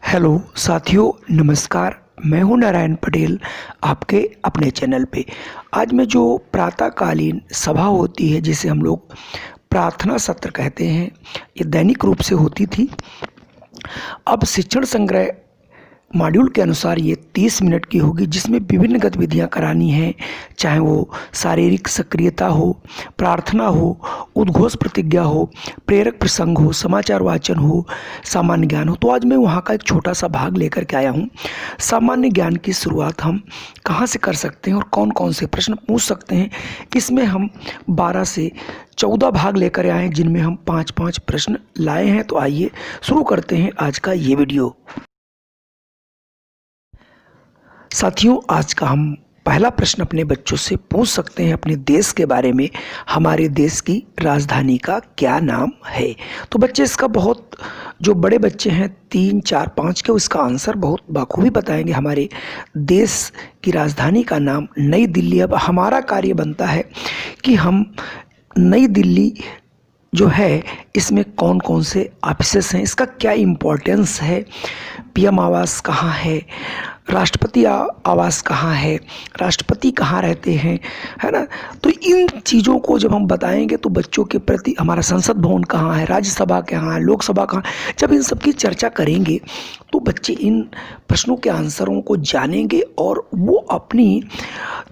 Hello साथियों, नमस्कार। मैं हूं नारायण पटेल, आपके अपने चैनल पे। आज में जो प्रातःकालीन सभा होती है, जिसे हम लोग प्रार्थना सत्र कहते हैं, ये दैनिक रूप से होती थी। अब शिक्षण संग्रह मॉड्यूल के अनुसार ये 30 मिनट की होगी, जिसमें विभिन्न गतिविधियां करानी हैं, चाहे वो शारीरिक सक्रियता हो, प्रार्थना हो, उद्घोष प्रतिज्ञा हो, प्रेरक प्रसंग हो, समाचार वाचन हो, सामान्य ज्ञान हो। तो आज मैं वहाँ का एक छोटा सा भाग लेकर के आया हूँ। सामान्य ज्ञान की शुरुआत हम कहाँ से कर सकते हैं और कौन कौन से प्रश्न पूछ सकते हैं, इसमें हम 12 से 14 भाग लेकर आए हैं, जिनमें हम 5-5 प्रश्न लाए हैं। तो आइए शुरू करते हैं आज का ये वीडियो। साथियों, आज का हम पहला प्रश्न अपने बच्चों से पूछ सकते हैं अपने देश के बारे में। हमारे देश की राजधानी का क्या नाम है? तो बच्चे इसका बहुत, जो बड़े बच्चे हैं 3, 4, 5 के, उसका आंसर बहुत बखूबी बताएंगे। हमारे देश की राजधानी का नाम नई दिल्ली। अब हमारा कार्य बनता है कि हम नई दिल्ली जो है, इसमें कौन कौन से ऑफिसेस हैं, इसका क्या इम्पोर्टेंस है, पीएम आवास कहाँ है, राष्ट्रपति आवास कहाँ है, राष्ट्रपति कहाँ रहते हैं, है ना। तो इन चीज़ों को जब हम बताएंगे तो बच्चों के प्रति, हमारा संसद भवन कहाँ है, राज्यसभा कहाँ है, लोकसभा कहाँ, जब इन सब की चर्चा करेंगे तो बच्चे इन प्रश्नों के आंसरों को जानेंगे और वो अपनी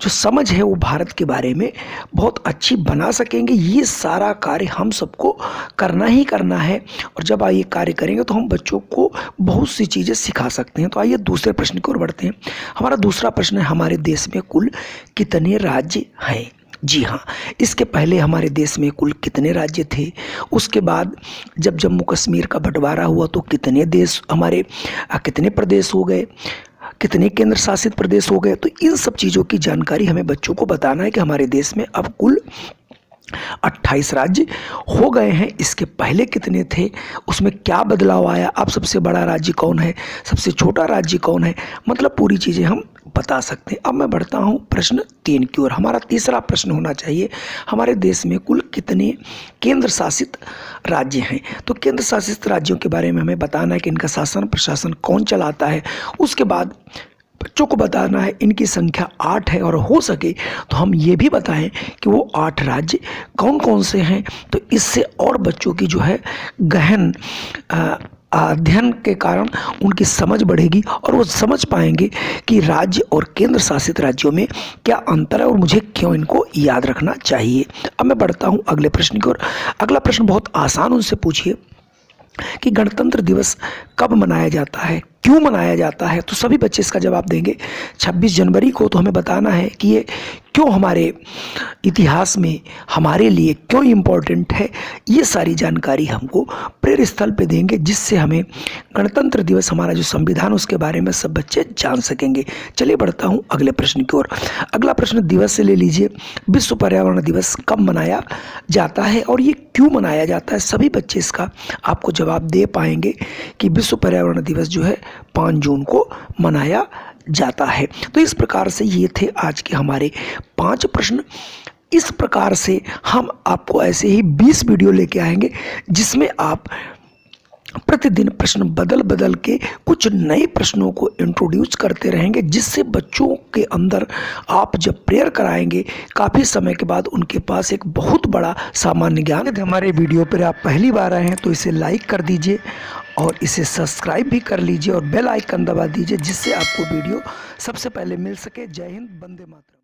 जो समझ है वो भारत के बारे में बहुत अच्छी बना सकेंगे। ये सारा कार्य हम सबको करना ही करना है, और जब ये कार्य करेंगे तो हम बच्चों को बहुत सी चीज़ें सिखा सकते हैं। तो आइए दूसरे प्रश्न की ओर बढ़ते हैं। हमारा दूसरा प्रश्न है, हमारे देश में कुल कितने राज्य हैं? जी हाँ, इसके पहले हमारे देश में कुल कितने राज्य थे? उसके बाद जब जम्मू कश्मीर का बंटवारा हुआ तो कितने देश हमारे, कितने प्रदेश हो गए, कितने केंद्र शासित प्रदेश हो गए? तो इन सब चीज़ों की जानकारी हमें बच्चों को बताना है कि हमारे देश में अब कुल 28 राज्य हो गए हैं। इसके पहले कितने थे, उसमें क्या बदलाव आया, अब सबसे बड़ा राज्य कौन है, सबसे छोटा राज्य कौन है, मतलब पूरी चीज़ें हम बता सकते हैं। अब मैं बढ़ता हूँ प्रश्न 3 की ओर। हमारा तीसरा प्रश्न होना चाहिए, हमारे देश में कुल कितने केंद्र शासित राज्य हैं? तो केंद्र शासित राज्यों के बारे में हमें बताना है कि इनका शासन प्रशासन कौन चलाता है। उसके बाद बच्चों को बताना है इनकी संख्या 8 है, और हो सके तो हम ये भी बताएं कि वो 8 राज्य कौन कौन से हैं। तो इससे और बच्चों की जो है गहन अध्ययन के कारण उनकी समझ बढ़ेगी और वो समझ पाएंगे कि राज्य और केंद्र शासित राज्यों में क्या अंतर है और मुझे क्यों इनको याद रखना चाहिए। अब मैं बढ़ता हूँ अगले प्रश्न की ओर। अगला प्रश्न बहुत आसान, उनसे पूछिए कि गणतंत्र दिवस कब मनाया जाता है, क्यों मनाया जाता है? तो सभी बच्चे इसका जवाब देंगे 26 जनवरी को। तो हमें बताना है कि ये क्यों हमारे इतिहास में हमारे लिए क्यों इम्पोर्टेंट है। ये सारी जानकारी हमको प्रेरक स्थल पे देंगे, जिससे हमें गणतंत्र दिवस, हमारा जो संविधान, उसके बारे में सब बच्चे जान सकेंगे। चलिए बढ़ता हूँ अगले प्रश्न की ओर। अगला प्रश्न दिवस से ले लीजिए, विश्व पर्यावरण दिवस कब मनाया जाता है और ये क्यों मनाया जाता है? सभी बच्चे इसका आपको जवाब दे पाएंगे कि विश्व पर्यावरण दिवस जो है 5 जून को मनाया जाता है। तो इस प्रकार से ये थे आज के हमारे 5 प्रश्न। इस प्रकार से हम आपको ऐसे ही 20 वीडियो लेके आएंगे, जिसमें आप प्रतिदिन प्रश्न बदल बदल के कुछ नए प्रश्नों को इंट्रोड्यूस करते रहेंगे, जिससे बच्चों के अंदर आप जब प्रेयर कराएंगे काफ़ी समय के बाद उनके पास एक बहुत बड़ा सामान्य ज्ञान। यदि हमारे वीडियो पर आप पहली बार आए हैं तो इसे लाइक कर दीजिए और इसे सब्सक्राइब भी कर लीजिए और बेल आइकन दबा दीजिए, जिससे आपको वीडियो सबसे पहले मिल सके। जय हिंद, वंदे मातरम।